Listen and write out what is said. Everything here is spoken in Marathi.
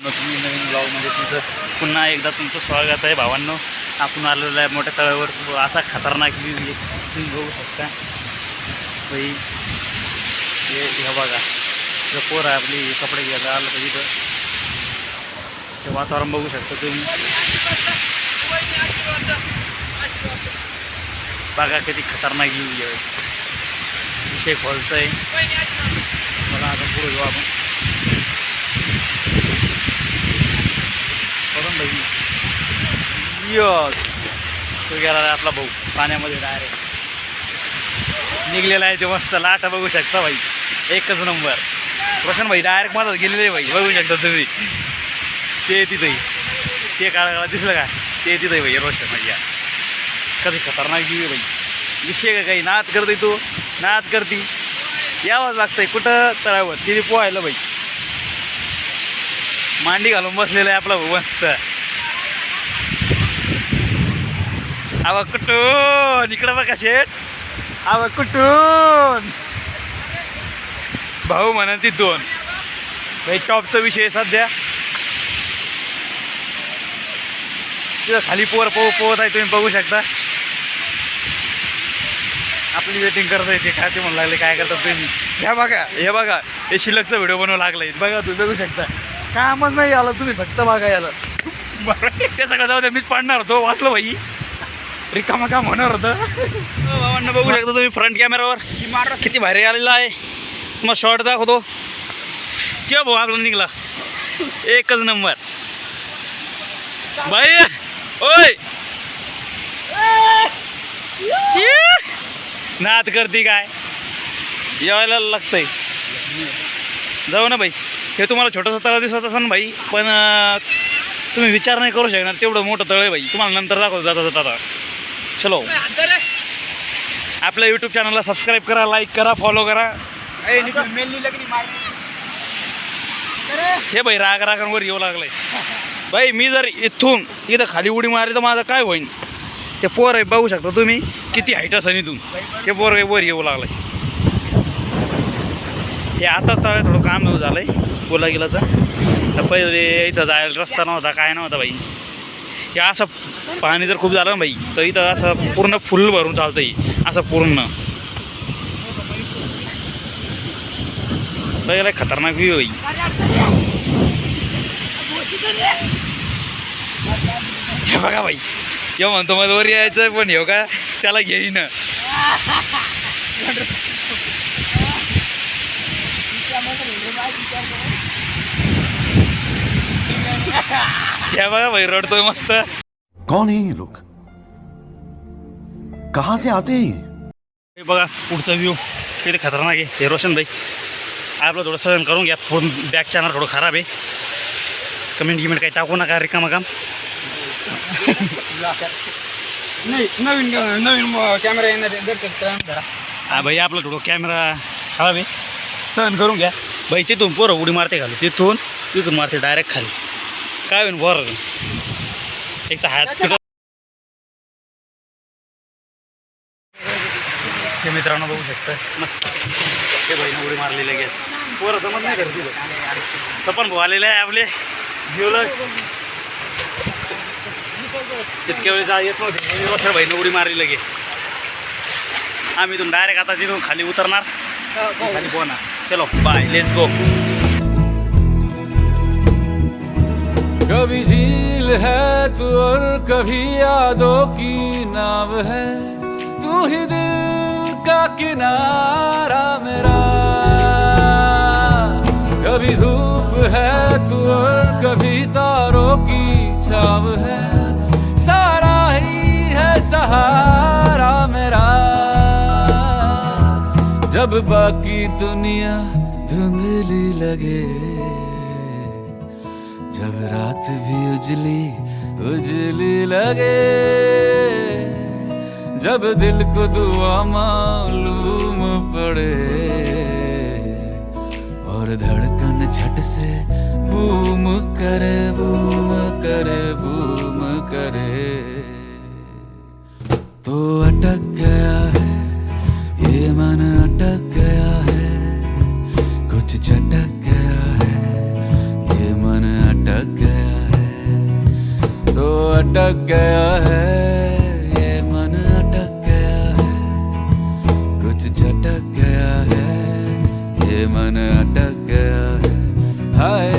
तुम्ही नवीन ब्लॉगमध्ये तुमचं पुन्हा एकदा तुमचं स्वागत आहे भावांनो. आपण आलेलो आहे मोठ्या तळ्यावर. असा खतरनाक व्ह्यू तुम्ही बघू शकता बाई. हे बघा जर पोर आहे आपली कपडे घ्यायला आलं तर इथं ते वातावरण बघू शकता तुम्ही. बघा किती खतरनाक व्ह्यू आहे. विषय खोलचा आहे. मला आता पुढे जाऊ आपण. करून बाई तो गेला आपला भाऊ पाण्यामध्ये डायरेक्ट निघलेला आहे. ते मस्त लाटा बघू शकता भाई. एकच नंबर. रोशन भाई डायरेक्ट माझा गेलेलं आहे भाई. बघू शकता तुम्ही. ते तिथंही ते काळा दिसलं का ते तिथंही भाई रोशन भाई. कधी खतरनाक जीव आहे भाई. विषय का काही नाच करते तो नाच करती यावंच लागतंय कुठं तळावर तिथे पोहायला भाई. मांडी घालून बसलेलं आहे आपला भाऊ मस्त. आवा कुठून इकडं बघा शेठ. आवा कुठून भाऊ म्हणा ती दोन भाई. टॉपचा विषय सध्या तिथं खाली पोहत आहे तुम्ही बघू शकता. आपली वेटिंग करता येते काय ते म्हणू लागले काय करतात तुम्ही. हे बघा हे शिल्लकचा व्हिडिओ बनवू लागलाय. बघा तुम्ही बघू शकता. कामच नाही आलं तुम्ही फक्त बघा याला. ते सगळं जाऊ द्या. मीच पाडणार होतो वाचलं भाई. रिकामा काम होणार होतं. भावांना बघू शकता तुम्ही फ्रंट कॅमेरावर किती भारी आलेला आहे. तुम्हाला शॉर्ट दाखवतो. किंवा भाऊ आपला निघला एकच नंबर भाई. ओय नात करती काय यायला लागतंय. जाऊ ना भाई. हे तुम्हाला छोटंसं तळ दिसत असेल ना भाई. पण तुम्ही विचार नाही करू शकणार तेवढं मोठं तळ आहे भाई. तुम्हाला नंतर दाखवतो जाता जाता. चलो आपल्या यूट्यूब चॅनलला सबस्क्राईब करा, लाईक करा, फॉलो करा. हे भाई रागांवर येऊ लागलंय भाई. मी जर इथून इथं खाली उडी मारली तर माझं काय होईन. ते पोर आहे बघू शकता तुम्ही किती हाईट असेल इथून. ते पोर वर येऊ लागलंय. हे आता तर थोडं काम झालंय बोला गेलाचं. तर पहिले इथं जायला रस्ता नव्हता काय नव्हता भाई. हे असं पाणी जर खूप झालं ना भाई तर इथं असं पूर्ण फुल भरून चालतं. असं पूर्ण पहिला खतरनाक व्ह्यू भाई. हे बघा भाई. जेव्हा म्हणतो मला वर यायचं पण हे का त्याला घेईन. हे बघा भाई रडतोय मस्त. कौन है ये लोग, कहाँ से आते हैं हे बघा पुढचा व्ह्यू किती खतरनाक आहे. हे रोशन भाई आपलं थोडं सहन करून घ्या. फोन बॅक चॅनल थोडं खराब आहे. कमेंट काही टाकू नका रिकामा काम. नवीन कॅमेरा येणार. हा भाई आपला थोडं कॅमेरा खराब आहे. सहन करून घ्या भाई. तिथून पोरं उडी मारते खाली. तिथून मारते डायरेक्ट खाली. काय होईन बरं एक तर हात हे मित्रांनो बघू शकता मस्त. हे भाईनं उडी मारली लगेच. पोरं जमत नाही करते तर पण भाऊ आलेलं आहे आपले घेऊन. तितक्या वेळी जा येत नव्हते. रोशन भाईनं उडी मारली लगेच. आम्ही इथून डायरेक्ट आता तिथून खाली उतरणार. खाली पोहणार. चलो बाय लेट्स गो. कभी झील है तू और कभी यादों की नाव है. तू ही दिल का किनारा मेरा. कभी धूप है तू और कभी तारों की छाव है. सारा ही है सहारा मेरा. जब बाकी दुनिया धुंधली लगे. जब रात भी उजली लगे. जब दिल को दुआ मालूम पड़े. और धड़कन झट से बूम करे बूम करे बूम करे. तो अटक गया है ये मन अटक गया है. कुछ झटक गया है ये मन अटक अटक गया है, ये मन अटक गया है, कुछ झटक गया है, ये मन अटक गया है, हाय